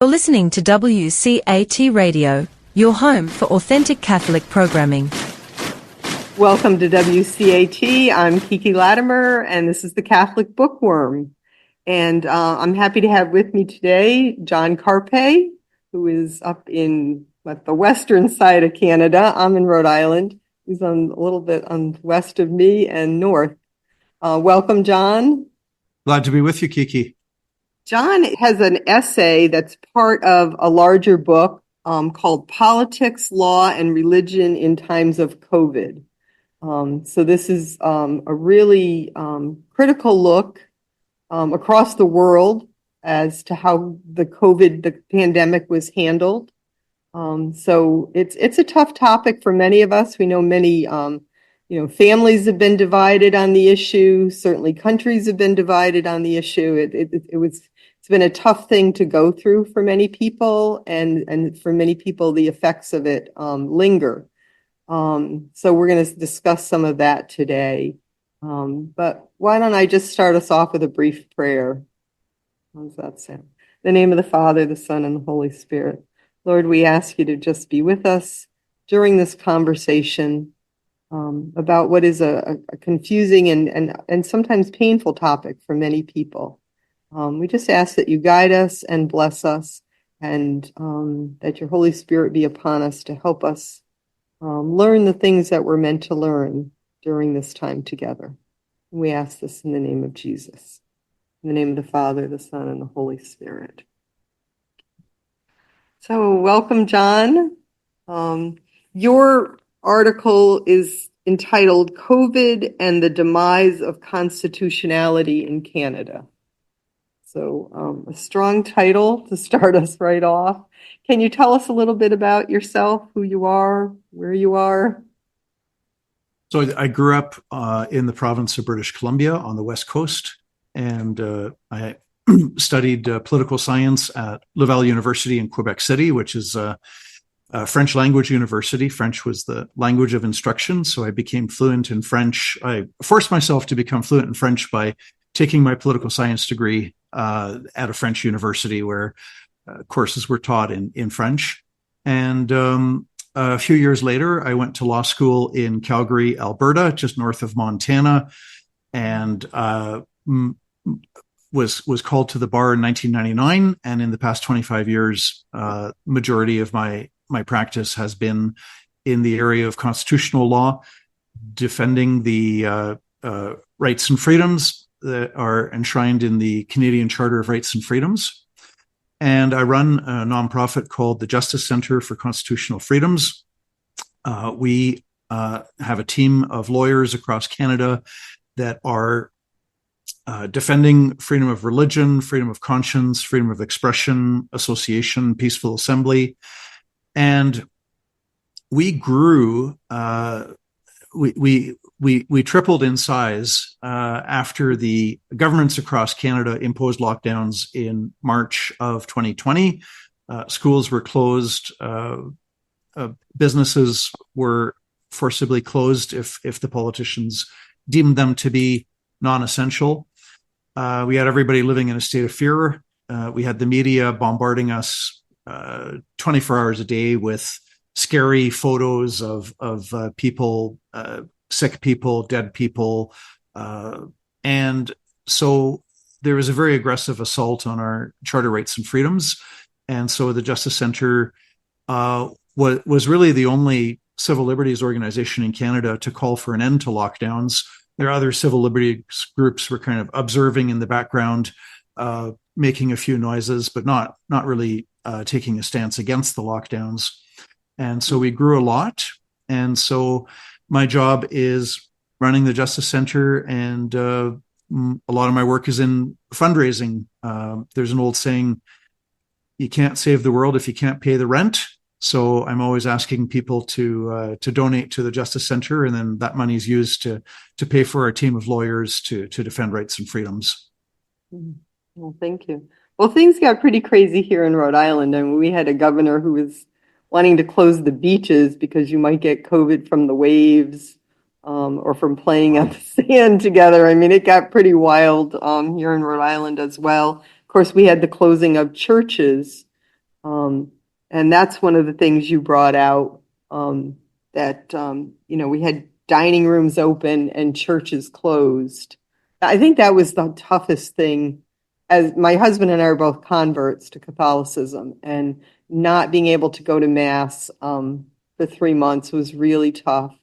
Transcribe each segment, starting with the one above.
You're listening to WCAT Radio, your home for authentic Catholic programming. Welcome to WCAT. I'm Kiki Latimer, and this is the Catholic Bookworm. And I'm happy to have with me today John Carpay, who is up in the western side of Canada. I'm in Rhode Island. He's on a little bit on west of me and north. Welcome, John. Glad to be with you, Kiki. John has an essay that's part of a larger book called Politics, Law, and Religion in Times of COVID. So this is a really critical look across the world as to how the pandemic was handled. So it's a tough topic for many of us. We know many families have been divided on the issue. Certainly countries have been divided on the issue. It's been a tough thing to go through for many people, and for many people, the effects of it linger. So we're going to discuss some of that today. But why don't I just start us off with a brief prayer? How does that sound? In the name of the Father, the Son, and the Holy Spirit. Lord, we ask you to just be with us during this conversation about what is a confusing and sometimes painful topic for many people. We just ask that you guide us and bless us, and that your Holy Spirit be upon us to help us learn the things that we're meant to learn during this time together. We ask this in the name of Jesus. In the name of the Father, the Son, and the Holy Spirit. So welcome, John. Your article is entitled COVID and the Demise of Constitutionality in Canada. So a strong title to start us right off. Can you tell us a little bit about yourself, who you are, where you are? So I grew up in the province of British Columbia on the West Coast, and I studied political science at Laval University in Quebec City, which is a French language university. French was the language of instruction, so I became fluent in French. I forced myself to become fluent in French by taking my political science degree at a French university where courses were taught in French. And a few years later, I went to law school in Calgary, Alberta, just north of Montana, and was called to the bar in 1999. And in the past 25 years, majority of my practice has been in the area of constitutional law, defending the rights and freedoms that are enshrined in the Canadian Charter of Rights and Freedoms. And I run a nonprofit called the Justice Center for Constitutional Freedoms. We have a team of lawyers across Canada that are defending freedom of religion, freedom of conscience, freedom of expression, association, peaceful assembly. And we grew, we tripled in size after the governments across Canada imposed lockdowns in March of 2020. Schools were closed. Businesses were forcibly closed if the politicians deemed them to be non-essential. We had everybody living in a state of fear. We had the media bombarding us 24 hours a day with scary photos of people, sick people, dead people. And so there was a very aggressive assault on our charter rights and freedoms. And so the Justice Center was really the only civil liberties organization in Canada to call for an end to lockdowns. There are other civil liberties groups were kind of observing in the background, making a few noises, but not really taking a stance against the lockdowns. And so we grew a lot. And so my job is running the Justice Center, and a lot of my work is in fundraising. There's an old saying, you can't save the world if you can't pay the rent. So I'm always asking people to donate to the Justice Center, and then that money is used to pay for our team of lawyers to defend rights and freedoms. Well, thank you. Well, things got pretty crazy here in Rhode Island. I mean, we had a governor who was wanting to close the beaches because you might get COVID from the waves or from playing on the sand together. I mean, it got pretty wild here in Rhode Island as well. Of course, we had the closing of churches And that's one of the things you brought out, that, we had dining rooms open and churches closed. I think that was the toughest thing, as my husband and I are both converts to Catholicism, and not being able to go to Mass for 3 months was really tough.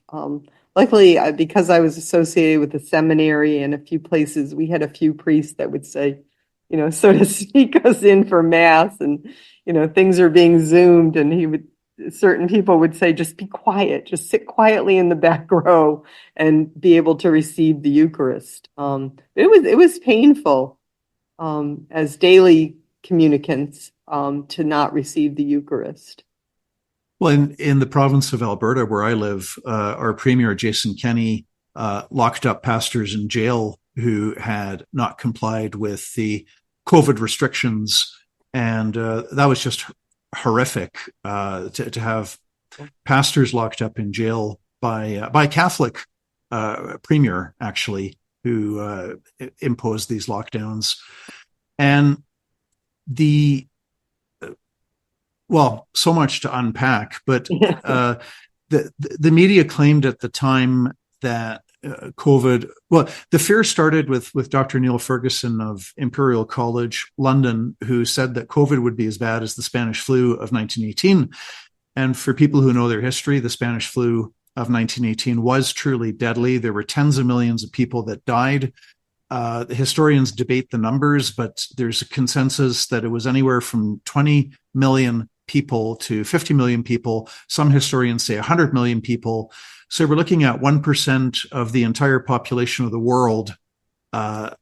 Luckily, because I was associated with the seminary and a few places, we had a few priests that would say, sort of sneak us in for Mass, and, things are being Zoomed, and certain people would say, just be quiet, just sit quietly in the back row and be able to receive the Eucharist. It was painful, as daily communicants, to not receive the Eucharist. Well, in the province of Alberta, where I live, our premier, Jason Kenney, locked up pastors in jail who had not complied with the COVID restrictions. And that was just horrific, to have pastors locked up in jail by a Catholic premier, actually, who imposed these lockdowns. And so much to unpack, but the media claimed at the time that COVID, the fear started with Dr. Neil Ferguson of Imperial College London, who said that COVID would be as bad as the Spanish flu of 1918. And for people who know their history, the Spanish flu of 1918 was truly deadly. There were tens of millions of people that died. The historians debate the numbers, but there's a consensus that it was anywhere from 20 million people to 50 million people. Some historians say 100 million people. So we're looking at 1% of the entire population of the world, up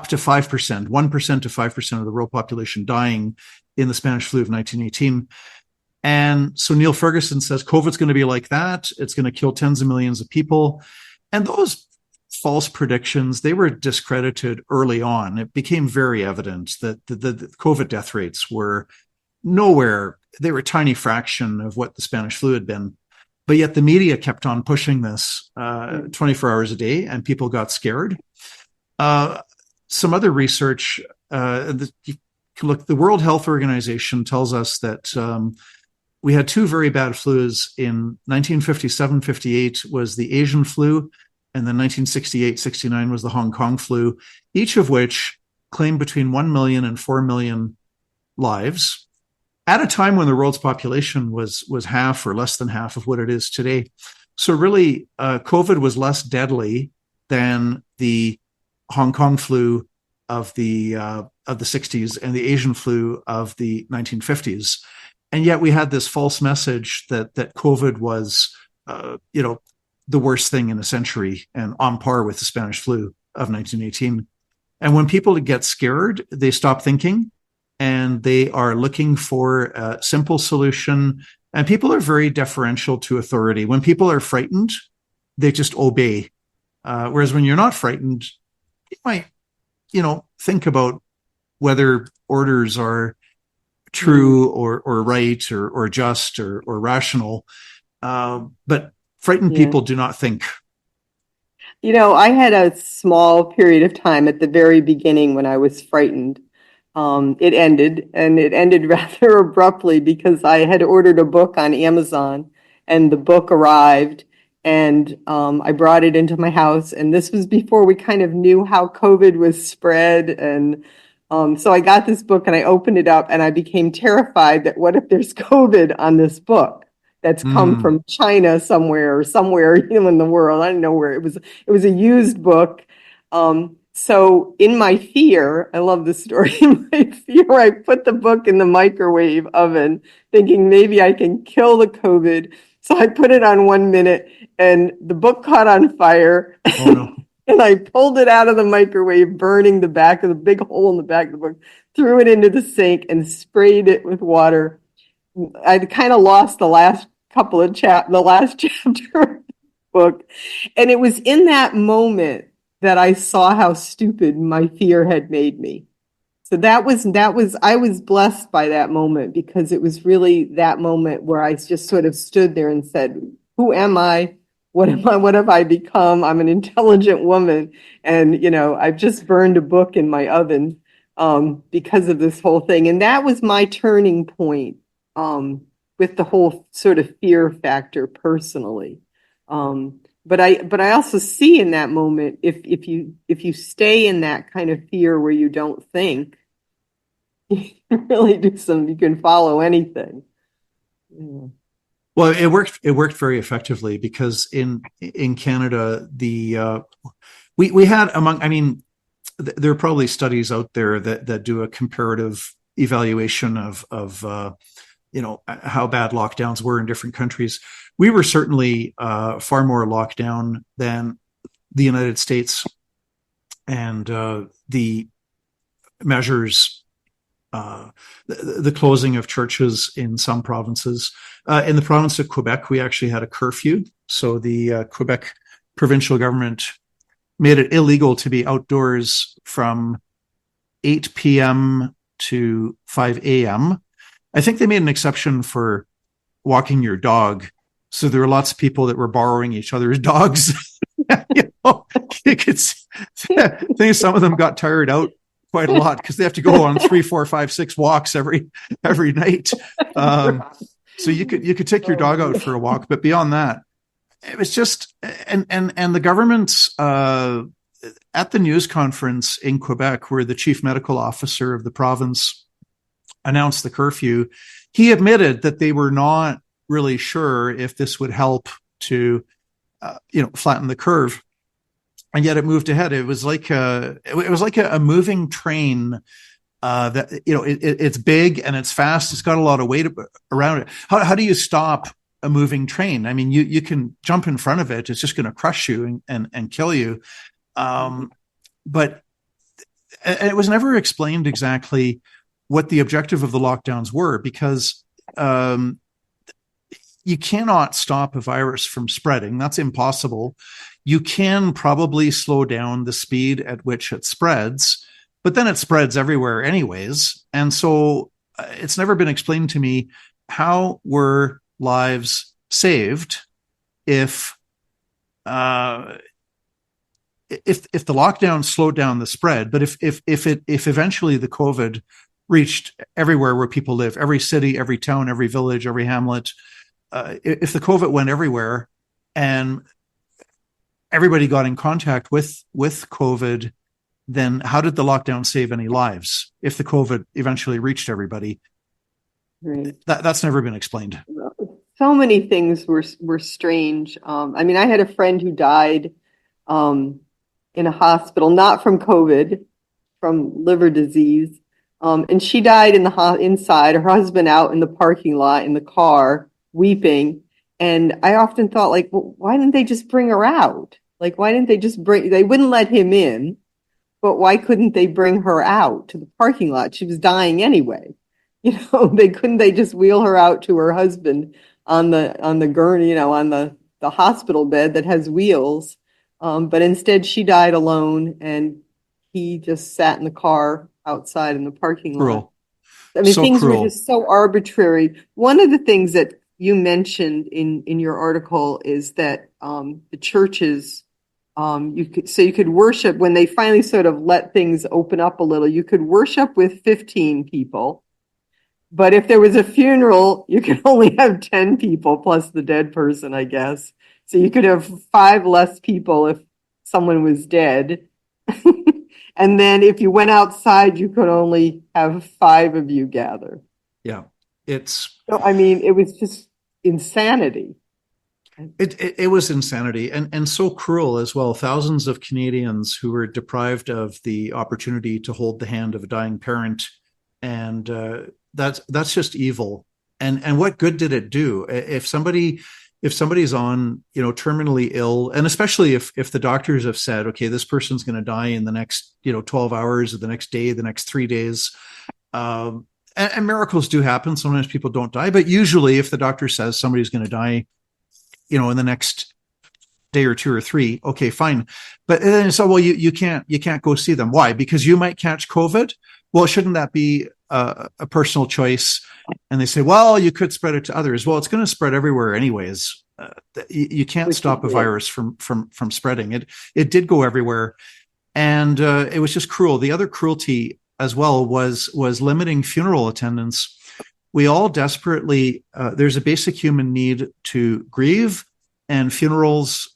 to 5%, 1% to 5% of the world population dying in the Spanish flu of 1918. And so Neil Ferguson says COVID's going to be like that. It's going to kill tens of millions of people. And those false predictions, they were discredited early on. It became very evident that the COVID death rates were nowhere. They were a tiny fraction of what the Spanish flu had been. But yet the media kept on pushing this 24 hours a day, and people got scared. Some other research, the World Health Organization tells us that we had two very bad flus in 1957-58 was the Asian flu, and then 1968-69 was the Hong Kong flu, each of which claimed between 1 million and 4 million lives at a time when the world's population was half or less than half of what it is today. So really, COVID was less deadly than the Hong Kong flu of the 60s and the Asian flu of the 1950s. And yet we had this false message that COVID was, the worst thing in a century and on par with the Spanish flu of 1918. And when people get scared, they stop thinking and they are looking for a simple solution. And people are very deferential to authority. When people are frightened, they just obey. Whereas when you're not frightened, you might, think about whether orders are true or right or just or rational. But frightened people do not think. I had a small period of time at the very beginning when I was frightened. It ended rather abruptly because I had ordered a book on Amazon and the book arrived and I brought it into my house. And this was before we kind of knew how COVID was spread. And so I got this book and I opened it up and I became terrified that what if there's COVID on this book that's come from China somewhere in the world. I don't know where it was. It was a used book. So in my fear, I love this story. In my fear, I put the book in the microwave oven, thinking maybe I can kill the COVID. So I put it on 1 minute, and the book caught on fire. Oh no! And I pulled it out of the microwave, burning the back of the big hole in the back of the book. Threw it into the sink and sprayed it with water. I kind of lost the last chapter of the book, and it was in that moment that I saw how stupid my fear had made me. So I was blessed by that moment because it was really that moment where I just sort of stood there and said, who am I? What have I become? I'm an intelligent woman. And, I've just burned a book in my oven. because of this whole thing. And that was my turning point with the whole sort of fear factor personally. But I also see in that moment, if you stay in that kind of fear where you don't think, you can really you can follow anything. Yeah. Well, it worked very effectively because in Canada, we had there are probably studies out there that do a comparative evaluation of how bad lockdowns were in different countries. We were certainly far more locked down than the United States, and the measures, the closing of churches in some provinces. In the province of Quebec, we actually had a curfew. So the Quebec provincial government made it illegal to be outdoors from 8 p.m. to 5 a.m. I think they made an exception for walking your dog. So there were lots of people that were borrowing each other's dogs. You could see, I think some of them got tired out quite a lot because they have to go on 3, 4, 5, 6 walks every night. So you could take your dog out for a walk, but beyond that, it was just, and the government's at the news conference in Quebec, where the chief medical officer of the province announced the curfew, he admitted that they were not really sure if this would help to flatten the curve, and yet it moved ahead. It was like a moving train. That it's big and it's fast. It's got a lot of weight around it. How do you stop a moving train? I mean, you can jump in front of it. It's just going to crush you and kill you. But it was never explained exactly what the objective of the lockdowns were, because you cannot stop a virus from spreading. That's impossible. You can probably slow down the speed at which it spreads, but then it spreads everywhere anyways. And so it's never been explained to me, how were lives saved if the lockdown slowed down the spread, but if eventually the COVID reached everywhere where people live, every city, every town, every village, every hamlet, if the COVID went everywhere and everybody got in contact with COVID, then how did the lockdown save any lives if the COVID eventually reached everybody? Right. That's never been explained. So many things were strange. I mean, I had a friend who died in a hospital, not from COVID, from liver disease. And she died inside, her husband out in the parking lot in the car, weeping. And I often thought, like, well, why didn't they just bring her out? Like, why didn't they they wouldn't let him in, but why couldn't they bring her out to the parking lot? She was dying anyway. They just wheel her out to her husband on the gurney, on the hospital bed that has wheels. But instead she died alone, and he just sat in the car outside in the parking lot. Cruel. I mean, so things cruel. were just so arbitrary. One of the things that you mentioned in your article is that the churches, you could worship when they finally sort of let things open up a little. You could worship with 15 people, but if there was a funeral, you could only have 10 people plus the dead person, I guess. So you could have 5 less people if someone was dead. And then if you went outside, you could only have 5 of you gather. Yeah, So, I mean, it was just insanity. It was insanity, and so cruel as well. Thousands of Canadians who were deprived of the opportunity to hold the hand of a dying parent, and that's just evil. And what good did it do? If somebody's on, terminally ill, and especially if the doctors have said, okay, this person's going to die in the next 12 hours, or the next day, the next 3 days. And miracles do happen. Sometimes people don't die, but usually if the doctor says somebody's going to die, in the next day or 2 or 3, okay, fine. But then so, well, you can't go see them. Why? Because you might catch COVID. Well, shouldn't that be a personal choice? And they say, well, you could spread it to others. Well, it's going to spread everywhere anyways. You can't stop a virus from spreading. It did go everywhere, and it was just cruel. The other cruelty as well was limiting funeral attendance. We all desperately, there's a basic human need to grieve, and funerals,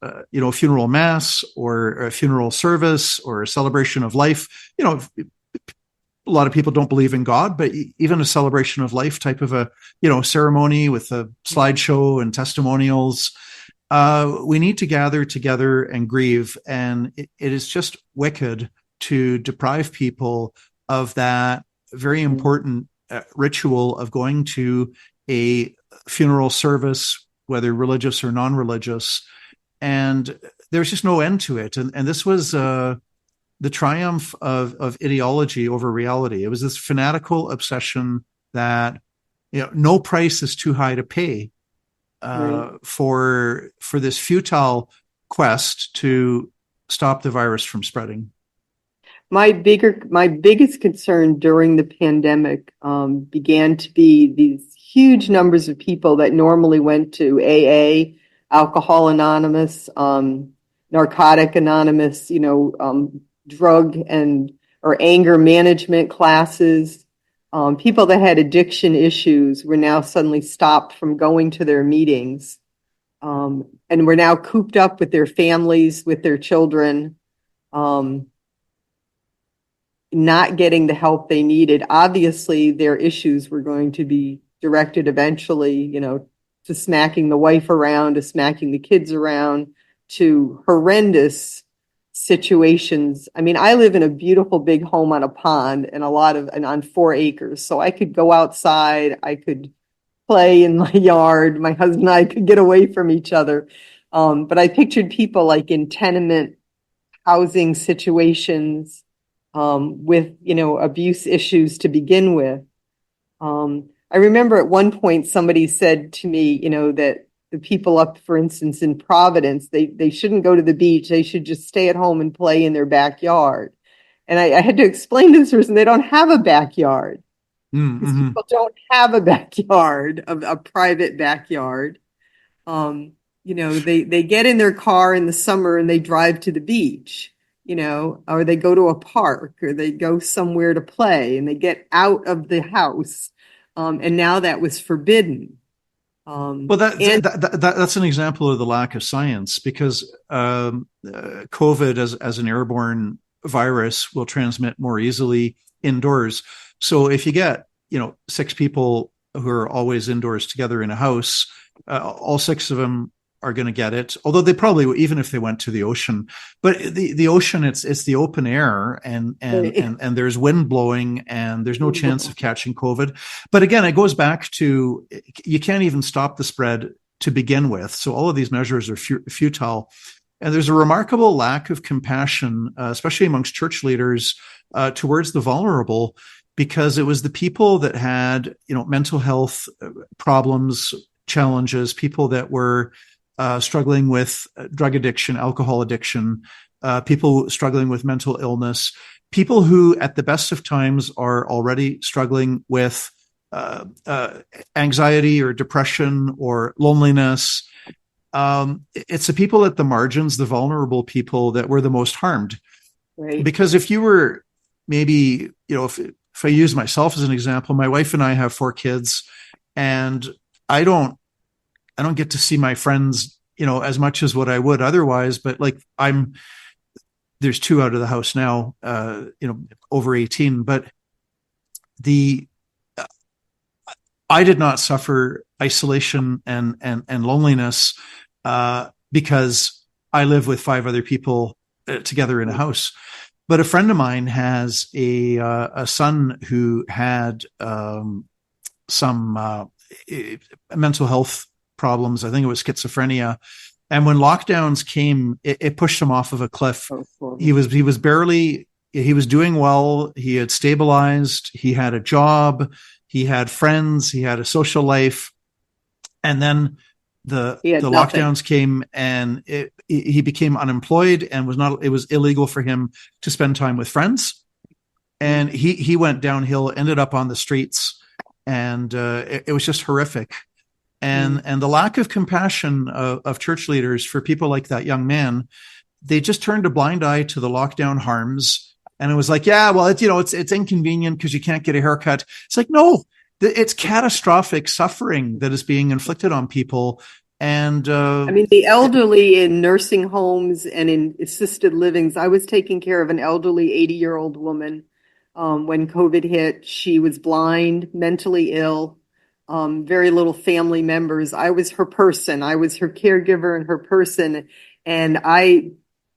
funeral mass or a funeral service or a celebration of life, a lot of people don't believe in God, but even a celebration of life type of a, ceremony with a slideshow and testimonials, we need to gather together and grieve. And it is just wicked to deprive people of that very important ritual of going to a funeral service, whether religious or non-religious. And there's just no end to it. And this was the triumph of ideology over reality. It was this fanatical obsession that, no price is too high to pay for this futile quest to stop the virus from spreading. My biggest concern during the pandemic began to be these huge numbers of people that normally went to AA, Alcohol Anonymous, Narcotic Anonymous, drug or anger management classes. People that had addiction issues were now suddenly stopped from going to their meetings, and were now cooped up with their families, with their children, not getting the help they needed. Obviously, their issues were going to be directed eventually, to smacking the wife around, to smacking the kids around, to horrendous situations. I mean, I live in a beautiful big home on a pond and on 4 acres. So I could go outside, I could play in my yard. My husband and I could get away from each other. But I pictured people like in tenement housing situations, with, abuse issues to begin with. I remember at one point somebody said to me, that the people up, for instance, in Providence, they shouldn't go to the beach. They should just stay at home and play in their backyard. And I had to explain to this person, they don't have a backyard. These people don't have a backyard, a private backyard. They get in their car in the summer and they drive to the beach, or they go to a park, or they go somewhere to play, and they get out of the house. And now that was forbidden. Well, that's an example of the lack of science, because COVID as an airborne virus will transmit more easily indoors. So if you get, 6 people who are always indoors together in a house, all 6 of them are going to get it. Although they probably, even if they went to the ocean, but the ocean, it's the open air, and there's wind blowing, and there's no chance of catching COVID. But again, it goes back to, you can't even stop the spread to begin with. So all of these measures are futile. And there's a remarkable lack of compassion, especially amongst church leaders, towards the vulnerable, because it was the people that had, mental health problems, challenges, people that were struggling with drug addiction, alcohol addiction, people struggling with mental illness, people who at the best of times are already struggling with anxiety or depression or loneliness. It's the people at the margins, the vulnerable people, that were the most harmed. Right. Because if you were maybe, if I use myself as an example, my wife and I have 4 kids, and I don't get to see my friends, as much as what I would otherwise, but there's 2 out of the house now, over 18, but I did not suffer isolation and loneliness, because I live with 5 other people together in a house. But a friend of mine has a son who had some mental health problems. I think it was schizophrenia. And when lockdowns came, it pushed him off of a cliff. He was doing well. He had stabilized. He had a job. He had friends. He had a social life. And then the lockdowns came, and he became unemployed, and it was illegal for him to spend time with friends. And he went downhill, ended up on the streets, and it was just horrific. And the lack of compassion of church leaders for people like that young man, they just turned a blind eye to the lockdown harms, And it was like, yeah, well, it's inconvenient because you can't get a haircut. It's like, no, it's catastrophic suffering that is being inflicted on people. And I mean, the elderly in nursing homes and in assisted livings. I was taking care of an elderly 80-year-old woman when COVID hit. She was blind, mentally ill, very little family members. I was her person. I was her caregiver and her person. And I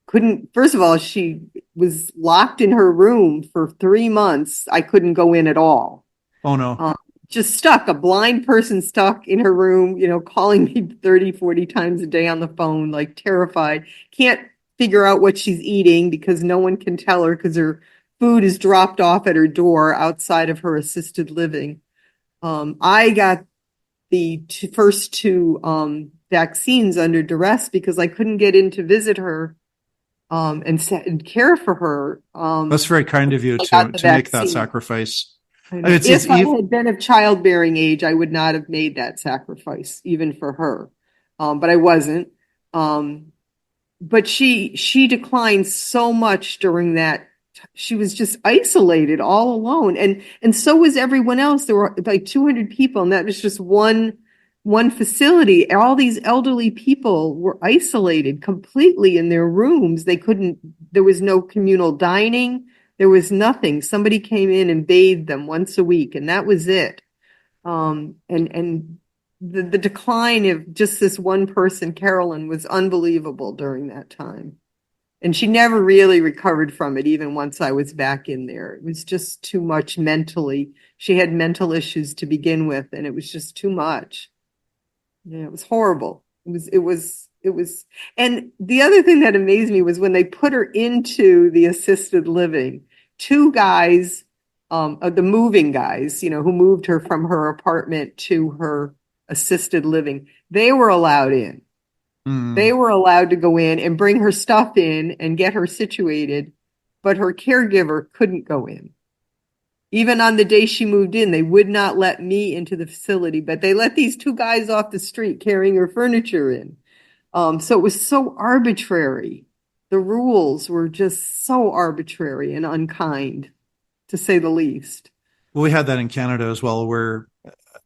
couldn't, first of all, she was locked in her room for 3 months. I couldn't go in at all. oh no. Just stuck, a blind person stuck in her room, calling me 30, 40 times a day on the phone, like terrified. Can't figure out what she's eating because no one can tell her because her food is dropped off at her door outside of her assisted living. I got the first two vaccines under duress because I couldn't get in to visit her and care for her. That's very kind of you to make that sacrifice. If I had been of childbearing age, I would not have made that sacrifice, even for her. But I wasn't. But she declined so much during that. She was just isolated, all alone, and so was everyone else. There were like 200 people, and that was just one facility. All these elderly people were isolated completely in their rooms. There was no communal dining. There was nothing. Somebody came in and bathed them once a week, and that was it. And the decline of just this one person, Carolyn, was unbelievable during that time. And she never really recovered from it, even once I was back in there. It was just too much mentally. She had mental issues to begin with, and it was just too much. Yeah, it was horrible. It was, and the other thing that amazed me was when they put her into the assisted living, two guys, the moving guys, who moved her from her apartment to her assisted living, they were allowed in. They were allowed to go in and bring her stuff in and get her situated, but her caregiver couldn't go in. Even on the day she moved in, they would not let me into the facility, but they let these two guys off the street carrying her furniture in. So it was so arbitrary. The rules were just so arbitrary and unkind, to say the least. Well, we had that in Canada as well, where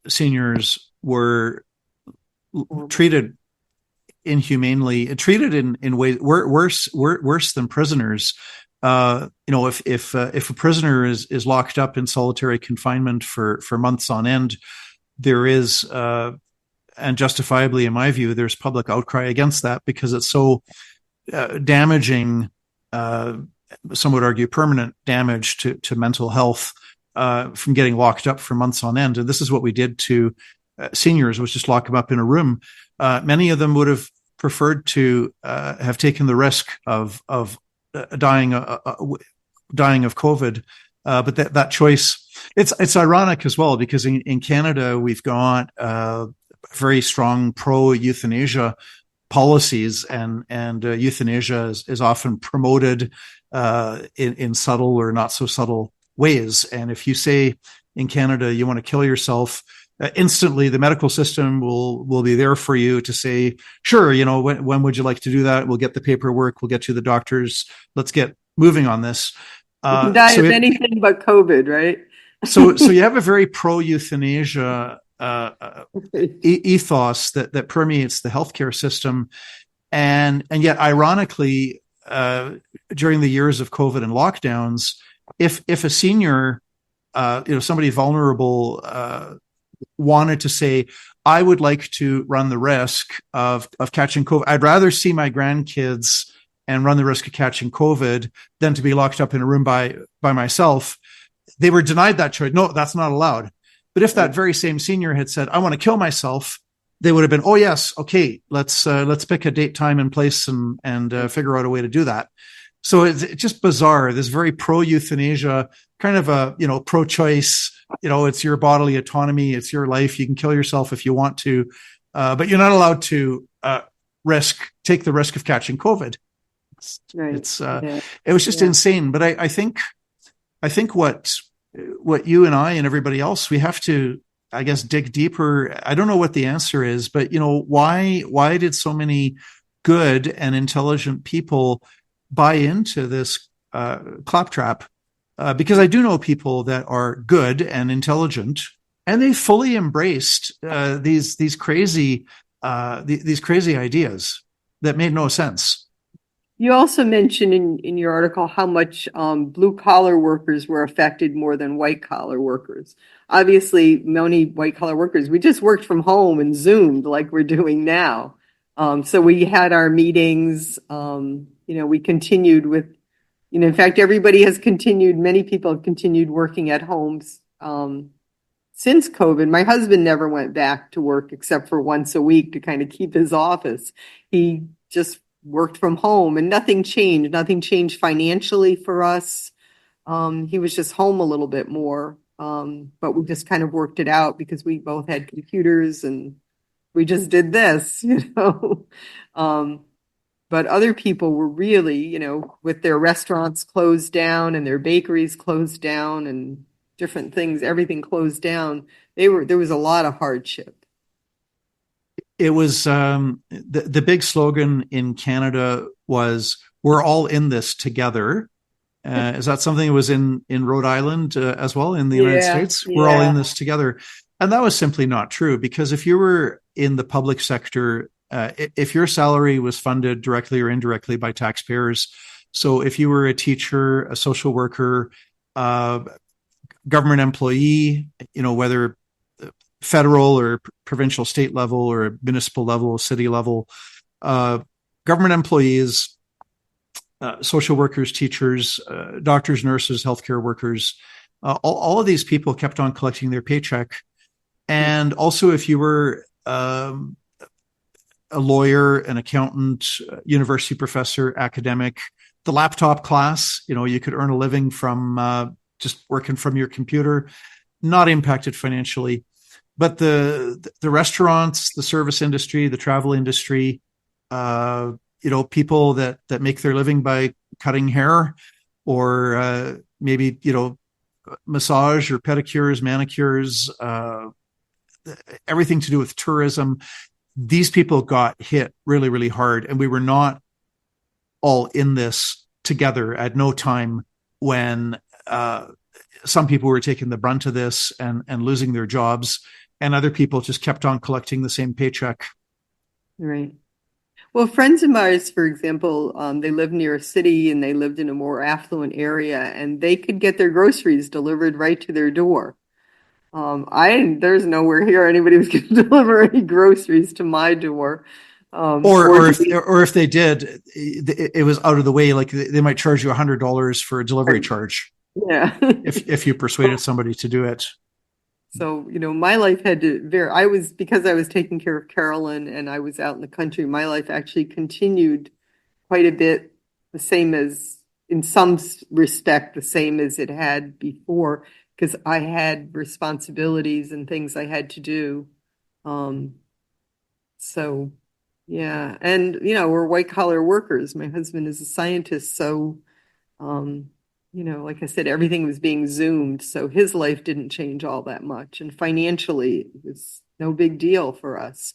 seniors were treated inhumanely, treated in ways worse than prisoners. If a prisoner is locked up in solitary confinement for months on end, there is, and justifiably, in my view, there's public outcry against that because it's so damaging. Some would argue permanent damage to mental health from getting locked up for months on end. And this is what we did to seniors, was just lock them up in a room. Many of them would have preferred to have taken the risk of dying of COVID, but that choice. It's ironic as well because in Canada we've got very strong pro euthanasia policies, and euthanasia is often promoted in subtle or not so subtle ways. And if you say in Canada you want to kill yourself, instantly the medical system will be there for you to say, sure, when would you like to do that? We'll get the paperwork, we'll get you the doctors, let's get moving on this. You can die of anything but COVID, right? so you have a very pro euthanasia ethos that permeates the healthcare system, and yet ironically, during the years of COVID and lockdowns, if a senior, somebody vulnerable, wanted to say, I would like to run the risk of catching COVID. I'd rather see my grandkids and run the risk of catching COVID than to be locked up in a room by myself. They were denied that choice. No, that's not allowed. But if that very same senior had said, I want to kill myself, they would have been, oh yes, okay, let's pick a date, time, and place and figure out a way to do that. So it's just bizarre. This very pro euthanasia, kind of a, pro choice, it's your bodily autonomy. It's your life. You can kill yourself if you want to, but you're not allowed to take the risk of catching COVID. It was just insane. But I think what you and I and everybody else, we have to, I guess, dig deeper. I don't know what the answer is, but why did so many good and intelligent people buy into this claptrap, because I do know people that are good and intelligent, and they fully embraced these crazy ideas that made no sense. You also mentioned in your article how much blue collar workers were affected more than white collar workers. Obviously, many white collar workers, we just worked from home and Zoomed like we're doing now. So we had our meetings, we continued with, in fact, everybody has continued, many people have continued working at homes since COVID. My husband never went back to work except for once a week to kind of keep his office. He just worked from home and nothing changed. Nothing changed financially for us. He was just home a little bit more. But we just kind of worked it out because we both had computers and we just did this, But other people were really, with their restaurants closed down and their bakeries closed down and different things, everything closed down. There was a lot of hardship. It was the big slogan in Canada was "We're all in this together." Is that something that was in Rhode Island as well in the United States? We're all in this together, and that was simply not true. Because if you were in the public sector, if your salary was funded directly or indirectly by taxpayers, so if you were a teacher, a social worker, government employee, whether federal or provincial, state level or municipal level, city level, government employees, social workers, teachers, doctors, nurses, healthcare workers, all of these people kept on collecting their paycheck. And also if you were a lawyer, an accountant, university professor, academic, the laptop class, you could earn a living from just working from your computer, not impacted financially. But the restaurants, the service industry, the travel industry, people that make their living by cutting hair or maybe, massage or pedicures, manicures, everything to do with tourism. These people got hit really, really hard. And we were not all in this together at no time when some people were taking the brunt of this and losing their jobs. And other people just kept on collecting the same paycheck. Right. Well, friends of mine, for example, they lived near a city and they lived in a more affluent area and they could get their groceries delivered right to their door. There's nowhere here anybody was going to deliver any groceries to my door. Or if they did, it was out of the way. Like they might charge you $100 for a delivery charge. Yeah. if you persuaded somebody to do it. So, my life had to because I was taking care of Carolyn and I was out in the country, my life actually continued quite a bit the same as, in some respect, the same as it had before, because I had responsibilities and things I had to do. So, yeah. And, we're white collar workers. My husband is a scientist. So, like I said, everything was being Zoomed, so his life didn't change all that much. And financially, it was no big deal for us.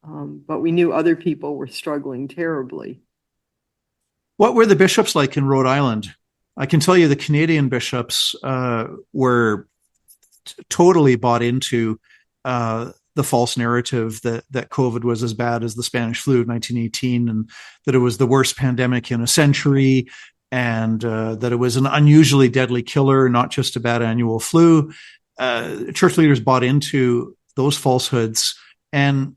But we knew other people were struggling terribly. What were the bishops like in Rhode Island? I can tell you the Canadian bishops were totally bought into the false narrative that COVID was as bad as the Spanish flu in 1918 and that it was the worst pandemic in a century. And that it was an unusually deadly killer, not just a bad annual flu. Church leaders bought into those falsehoods. And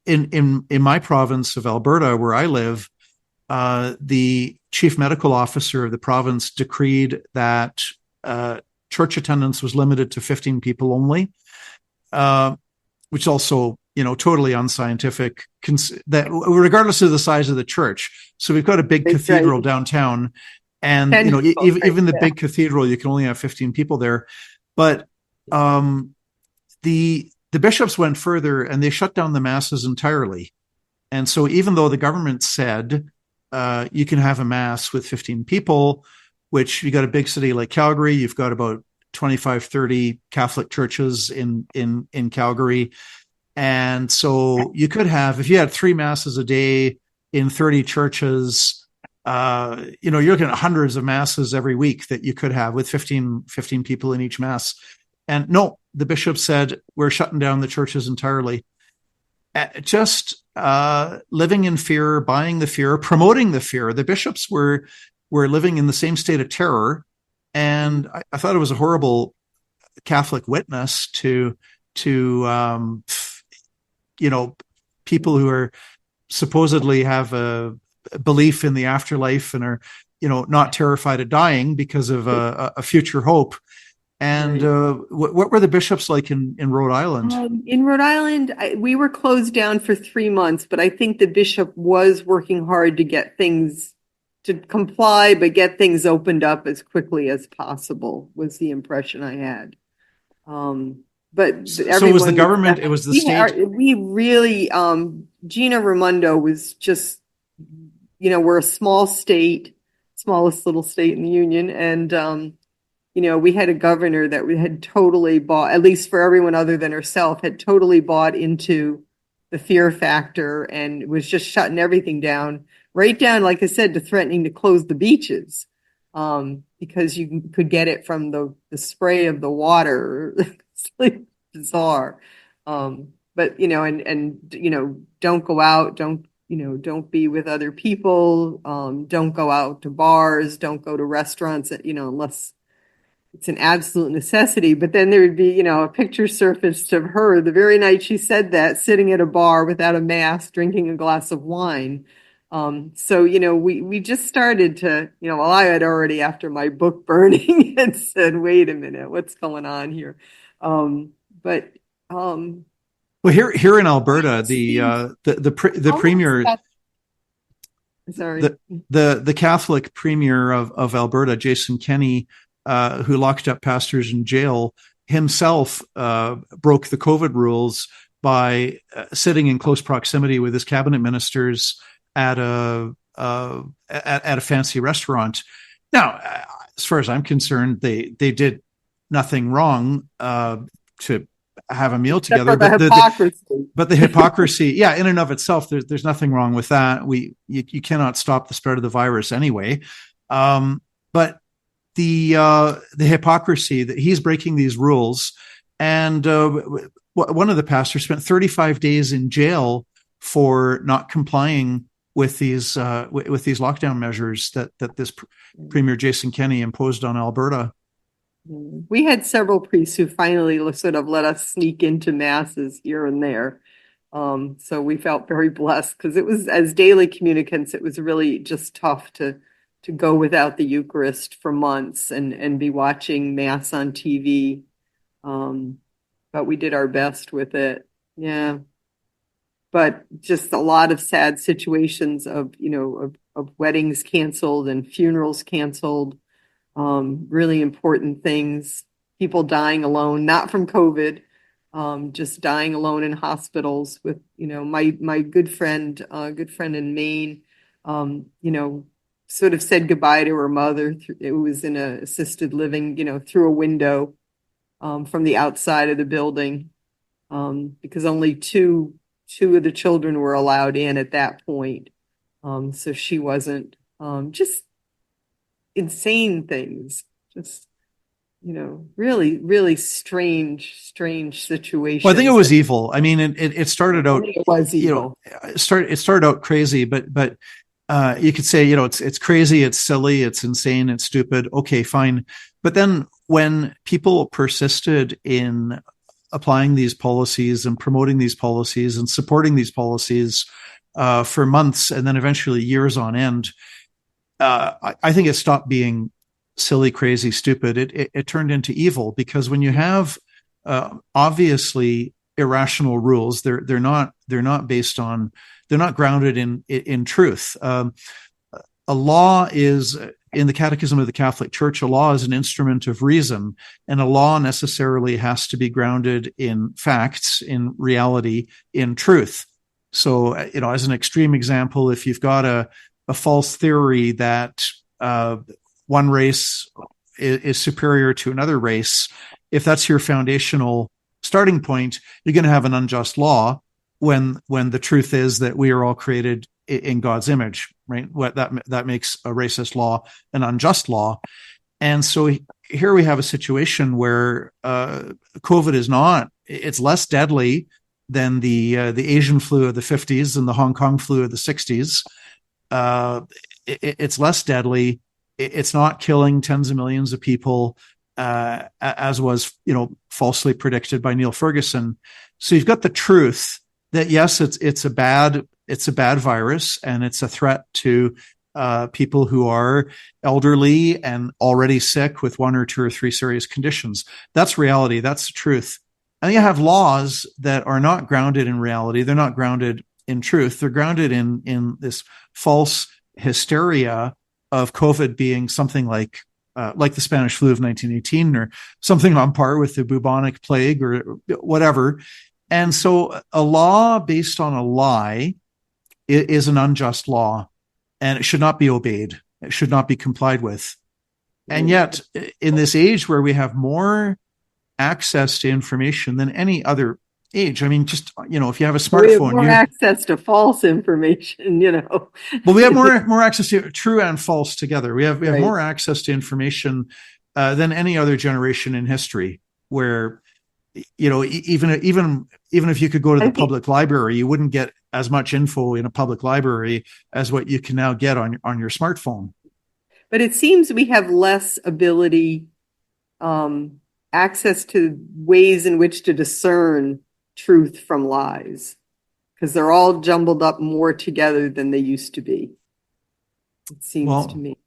in my province of Alberta, where I live, the chief medical officer of the province decreed that church attendance was limited to 15 people only, which also, totally unscientific, that regardless of the size of the church. So we've got a big cathedral downtown and, even the big cathedral, you can only have 15 people there. But the bishops went further and they shut down the masses entirely. And so even though the government said you can have a mass with 15 people, which you got a big city like Calgary, you've got about 25, 30 Catholic churches in Calgary. And so you could have, if you had 3 masses a day in 30 churches, You're looking at hundreds of masses every week that you could have with 15 people in each mass. And no, the bishop said, we're shutting down the churches entirely. Just living in fear, buying the fear, promoting the fear. The bishops were living in the same state of terror. And I thought it was a horrible Catholic witness to people who are supposedly have a belief in the afterlife and are, not terrified of dying because of a future hope. And what were the bishops like in Rhode Island? In Rhode Island, we were closed down for 3 months, but I think the bishop was working hard to get things to comply, but get things opened up as quickly as possible was the impression I had. But so it was the government, it was the state. We really, Gina Raimondo was just, we're a small state, smallest little state in the union. And, we had a governor that we had totally bought, at least for everyone other than herself, had totally bought into the fear factor and was just shutting everything down, right down, like I said, to threatening to close the beaches, because you could get it from the spray of the water. It's like bizarre. But, don't go out, don't be with other people, don't go out to bars, don't go to restaurants, unless it's an absolute necessity. But then there would be, a picture surfaced of her the very night she said that, sitting at a bar without a mask, drinking a glass of wine. So, we just started to, well, I had already, after my book burning, had said, wait a minute, what's going on here? But well, here in Alberta, the premier, the Catholic premier of Alberta, Jason Kenney, who locked up pastors in jail, himself broke the COVID rules by sitting in close proximity with his cabinet ministers at a fancy restaurant. Now, as far as I'm concerned, they did nothing wrong to have a meal together, but the hypocrisy, yeah, in and of itself, there's nothing wrong with that. You cannot stop the spread of the virus anyway. But the hypocrisy that he's breaking these rules, and one of the pastors spent 35 days in jail for not complying with these lockdown measures that this Premier Jason Kenney imposed on Alberta. We had several priests who finally sort of let us sneak into masses here and there. So we felt very blessed, because it was, as daily communicants, it was really just tough to go without the Eucharist for months and be watching Mass on TV. But we did our best with it. Yeah. But just a lot of sad situations of weddings canceled and funerals canceled. Really important things, people dying alone, not from COVID, just dying alone in hospitals with, my good friend in Maine, sort of said goodbye to her mother. It was in a assisted living, through a window, from the outside of the building, because only two of the children were allowed in at that point. So she wasn't, just insane things, just really, really strange situations. Well, I think it was evil. I mean, it started out, it was evil. It started out crazy, but you could say, it's crazy, it's silly, it's insane, it's stupid. Okay, fine. But then when people persisted in applying these policies and promoting these policies and supporting these policies for months and then eventually years on end, I think it stopped being silly, crazy, stupid. It turned into evil, because when you have obviously irrational rules, they're not grounded in truth. A law is, in the Catechism of the Catholic Church, a law is an instrument of reason, and a law necessarily has to be grounded in facts, in reality, in truth. So, as an extreme example, if you've got a false theory that one race is superior to another race, if that's your foundational starting point, you're going to have an unjust law when the truth is that we are all created in God's image, right? What that makes a racist law an unjust law. And so here we have a situation where COVID is it's less deadly than the Asian flu of the 50s and the Hong Kong flu of the 60s. It's less deadly. It's not killing tens of millions of people, as was, falsely predicted by Neil Ferguson. So you've got the truth that yes, it's a bad virus, and it's a threat to people who are elderly and already sick with one or two or three serious conditions. That's reality. That's the truth. And you have laws that are not grounded in reality. They're not grounded in truth. They're grounded in this false hysteria of COVID being something like the Spanish flu of 1918, or something on par with the bubonic plague or whatever. And so a law based on a lie is an unjust law, and it should not be obeyed. It should not be complied with. And yet, in this age where we have more access to information than any other age, I mean, just, if you have a smartphone, we have more access to false information, Well, we have more access to true and false together. We have right. more access to information than any other generation in history, where, even if you could go to the public library, you wouldn't get as much info in a public library as what you can now get on your smartphone. But it seems we have less ability, access to ways in which to discern truth from lies, because they're all jumbled up more together than they used to be. It seems to me.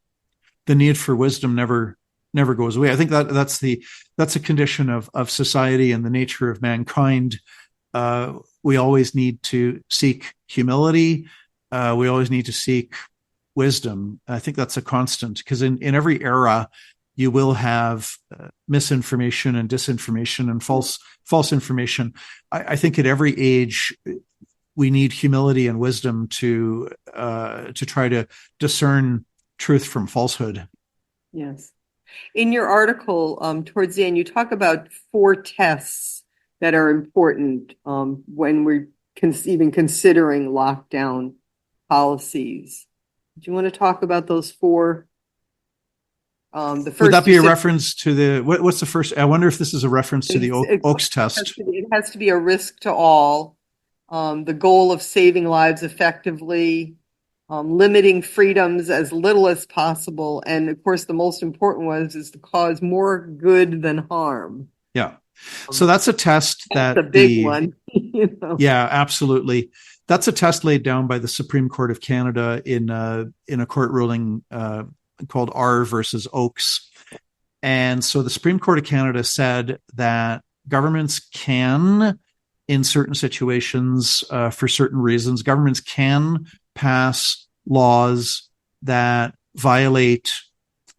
The need for wisdom never goes away. I think that's a condition of society and the nature of mankind. We always need to seek humility. We always need to seek wisdom. I think that's a constant, because in every era, you will have misinformation and disinformation and false information. I think at every age, we need humility and wisdom to try to discern truth from falsehood. Yes. In your article, towards the end, you talk about 4 tests that are important when we're even considering lockdown policies. Do you want to talk about those 4? The first, would that be a reference to what's the first? I wonder if this is a reference to the Oakes test. It has to be a risk to all. The goal of saving lives effectively, limiting freedoms as little as possible, and of course, the most important is to cause more good than harm. Yeah, so that's a test that's a big one. Yeah, absolutely. That's a test laid down by the Supreme Court of Canada in a court ruling called R versus Oakes. And so the Supreme Court of Canada said that governments can, in certain situations, for certain reasons, governments can pass laws that violate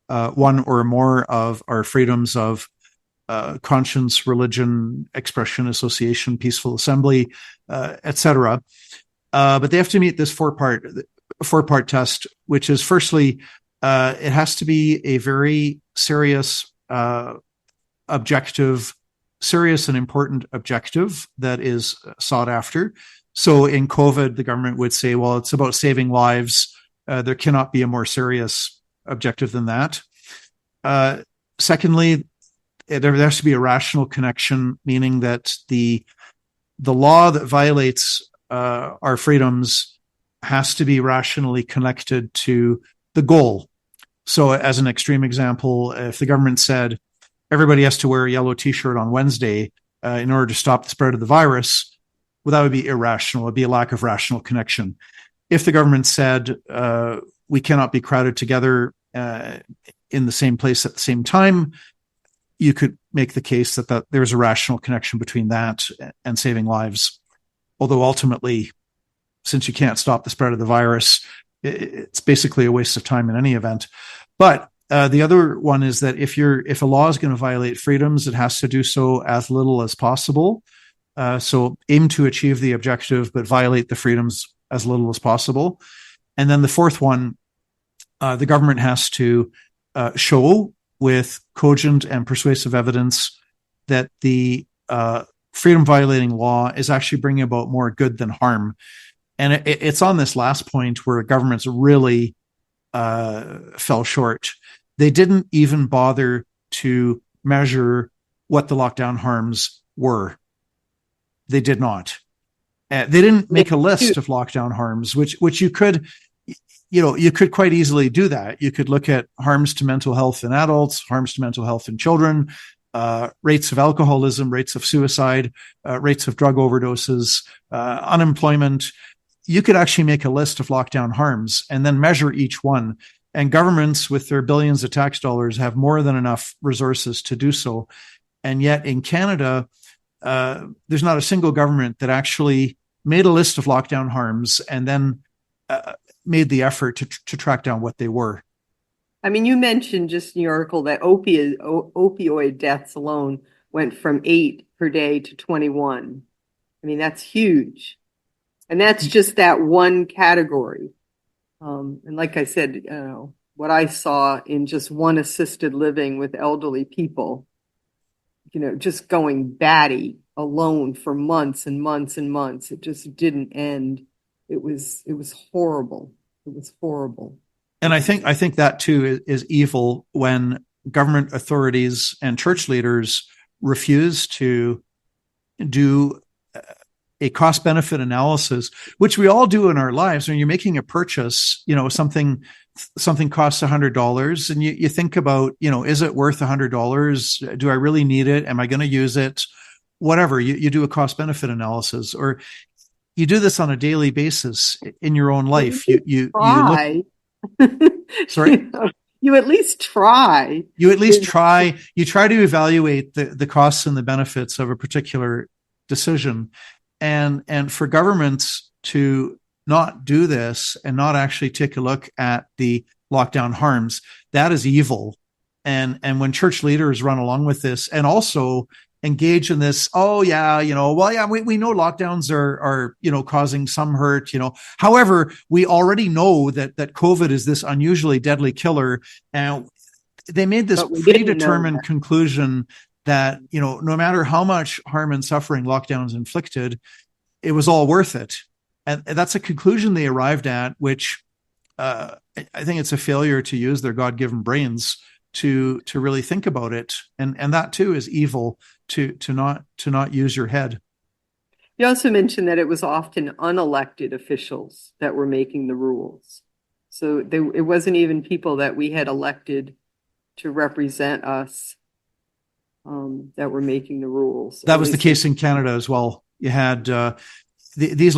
one or more of our freedoms of conscience, religion, expression, association, peaceful assembly, etc. But they have to meet this four-part test, which is, firstly, it has to be a very serious and important objective that is sought after. So in COVID, the government would say, well, it's about saving lives. There cannot be a more serious objective than that. Secondly, there has to be a rational connection, meaning that the law that violates our freedoms has to be rationally connected to the goal. So as an extreme example, if the government said everybody has to wear a yellow t-shirt on Wednesday in order to stop the spread of the virus, well, that would be irrational. It would be a lack of rational connection. If the government said we cannot be crowded together in the same place at the same time, you could make the case that there's a rational connection between that and saving lives. Although ultimately, since you can't stop the spread of the virus, it's basically a waste of time in any event. But the other one is that if a law is going to violate freedoms, it has to do so as little as possible. So aim to achieve the objective, but violate the freedoms as little as possible. And then the fourth one, the government has to show with cogent and persuasive evidence that the freedom violating law is actually bringing about more good than harm. And it's on this last point where governments really fell short. They didn't even bother to measure what the lockdown harms were. They did not. They didn't make a list of lockdown harms, which you could, you could quite easily do that. You could look at harms to mental health in adults, harms to mental health in children, rates of alcoholism, rates of suicide, rates of drug overdoses, unemployment. You could actually make a list of lockdown harms and then measure each one. And governments with their billions of tax dollars have more than enough resources to do so. And yet in Canada, there's not a single government that actually made a list of lockdown harms and then made the effort to track down what they were. I mean, you mentioned just in your article that opioid deaths alone went from 8 per day to 21. I mean, that's huge. And that's just that one category. And like I said, what I saw in just one assisted living with elderly people, just going batty alone for months and months and months. It just didn't end. It was horrible. It was horrible. And I think that too is evil when government authorities and church leaders refuse to do a cost benefit analysis, which we all do in our lives. When you're making a purchase, something costs $100 and you think about, is it worth $100? Do I really need it? Am I going to use it? Whatever, you do a cost benefit analysis, or you do this on a daily basis in your own life. You look, sorry? You at least try. You at least try. You try to evaluate the costs and the benefits of a particular decision. And for governments to not do this and not actually take a look at the lockdown harms, that is evil. And when church leaders run along with this and also engage in this, we know lockdowns are causing some hurt, However, we already know that COVID is this unusually deadly killer. And they made this predetermined conclusion that, no matter how much harm and suffering lockdowns inflicted, it was all worth it. And that's a conclusion they arrived at, which I think it's a failure to use their God-given brains to really think about it. And that too is evil, to not use your head. You also mentioned that it was often unelected officials that were making the rules. So it wasn't even people that we had elected to represent us that were making the rules. That was the case in Canada as well. You had these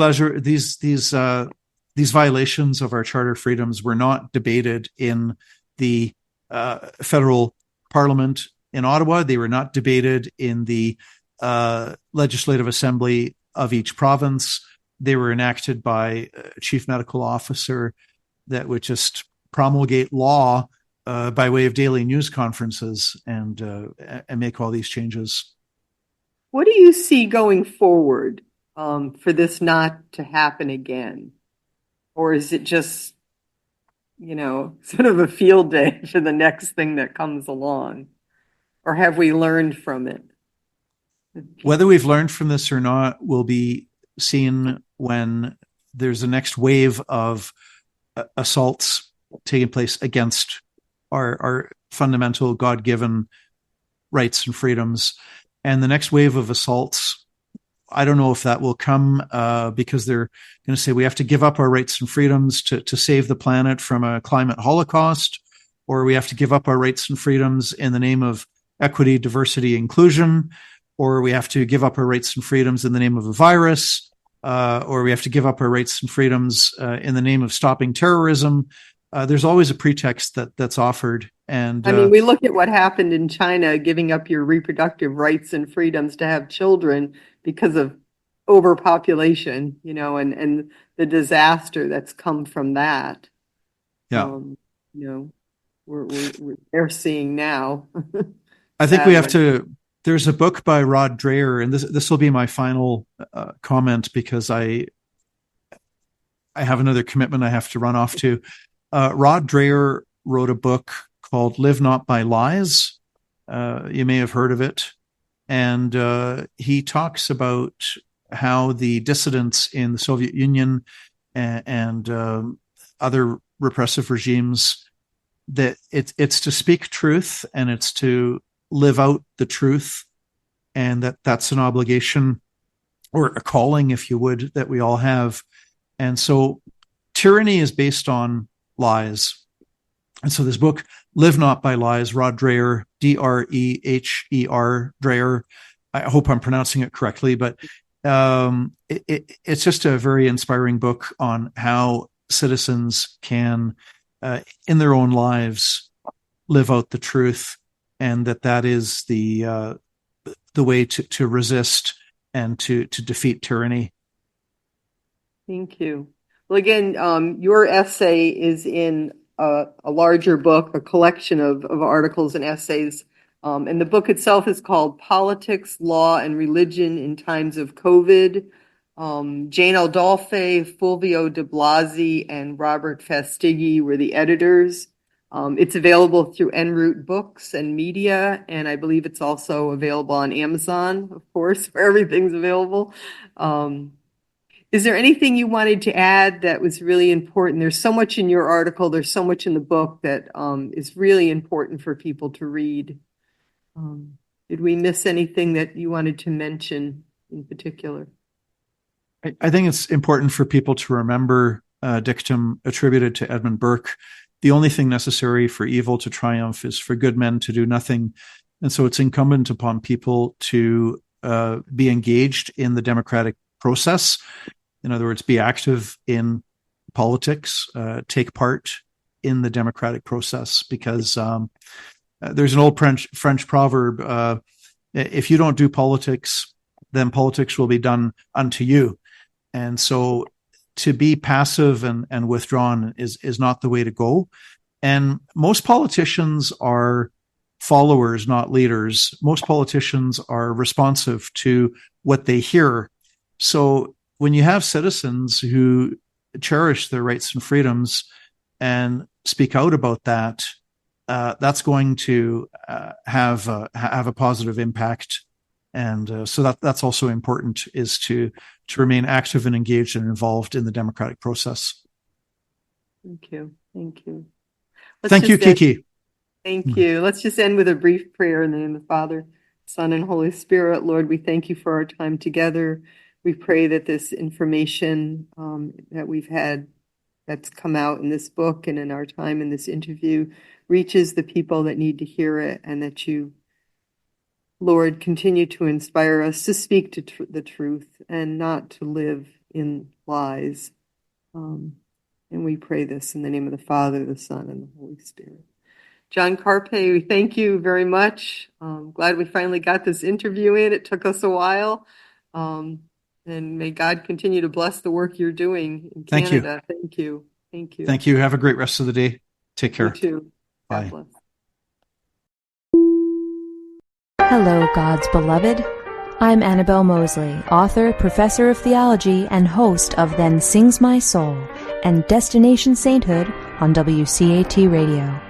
violations of our charter freedoms were not debated in the federal parliament in Ottawa. They were not debated in the legislative assembly of each province. They were enacted by a chief medical officer that would just promulgate law by way of daily news conferences and make all these changes. What do you see going forward for this not to happen again? Or is it just, sort of a field day for the next thing that comes along? Or have we learned from it? Whether we've learned from this or not will be seen when there's the next wave of assaults taking place against our fundamental God-given rights and freedoms. And the next wave of assaults, I don't know if that will come because they're going to say we have to give up our rights and freedoms to save the planet from a climate holocaust, or we have to give up our rights and freedoms in the name of equity, diversity, inclusion, or we have to give up our rights and freedoms in the name of a virus, or we have to give up our rights and freedoms in the name of stopping terrorism. There's always a pretext that's offered. And we look at what happened in China, giving up your reproductive rights and freedoms to have children because of overpopulation, and the disaster that's come from that. Yeah. They're seeing now. I think we have to. There's a book by Rod Dreher, and this will be my final comment because I have another commitment I have to run off to. Rod Dreher wrote a book called Live Not by Lies. You may have heard of it. And he talks about how the dissidents in the Soviet Union and other repressive regimes, that it's to speak truth and it's to live out the truth, and that's an obligation or a calling, if you would, that we all have. And so tyranny is based on lies. And so this book, Live Not by Lies, Rod Dreher, Dreher, Dreher. I hope I'm pronouncing it correctly, but it's just a very inspiring book on how citizens can, in their own lives, live out the truth, and that is the way to resist and to defeat tyranny. Thank you. Well, again, your essay is in a larger book, a collection of articles and essays. And the book itself is called Politics, Law, and Religion in Times of COVID. Jane Adolphe, Fulvio Di Blasi, and Robert Fastiggi were the editors. It's available through En route Books and Media, and I believe it's also available on Amazon, of course, where everything's available. Is there anything you wanted to add that was really important? There's so much in your article, there's so much in the book that is really important for people to read. Did we miss anything that you wanted to mention in particular? I think it's important for people to remember a dictum attributed to Edmund Burke: the only thing necessary for evil to triumph is for good men to do nothing. And so it's incumbent upon people to be engaged in the democratic process. In other words, be active in politics, take part in the democratic process, because there's an old French proverb, if you don't do politics, then politics will be done unto you. And so to be passive and withdrawn is not the way to go. And most politicians are followers, not leaders. Most politicians are responsive to what they hear. So when you have citizens who cherish their rights and freedoms and speak out about that, that's going to have a positive impact. And so that's also important, is to remain active and engaged and involved in the democratic process. Thank you. Thank you. Thank you, Kiki. Thank you. Let's just end with a brief prayer in the name of the Father, Son, and Holy Spirit. Lord, we thank you for our time together. We pray that this information that we've had, that's come out in this book and in our time in this interview, reaches the people that need to hear it, and that you, Lord, continue to inspire us to speak to the truth and not to live in lies. And we pray this in the name of the Father, the Son, and the Holy Spirit. John Carpay, we thank you very much. Glad we finally got this interview in. It took us a while. And may God continue to bless the work you're doing in Canada. Thank you. Thank you. Thank you. Have a great rest of the day. Take care. You too. Bye. God bless. Hello, God's beloved. I'm Annabelle Mosley, author, professor of theology, and host of Then Sings My Soul and Destination Sainthood on WCAT Radio.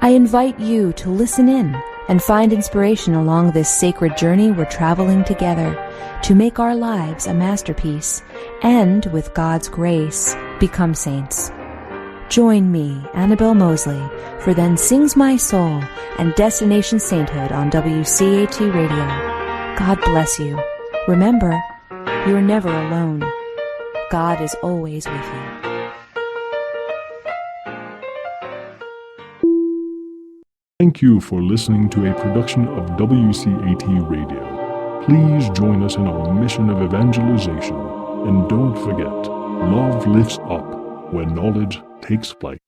I invite you to listen in and find inspiration along this sacred journey we're traveling together to make our lives a masterpiece and, with God's grace, become saints. Join me, Annabelle Mosley, for Then Sings My Soul and Destination Sainthood on WCAT Radio. God bless you. Remember, you're never alone. God is always with you. Thank you for listening to a production of WCAT Radio. Please join us in our mission of evangelization. And don't forget, love lifts up when knowledge takes flight.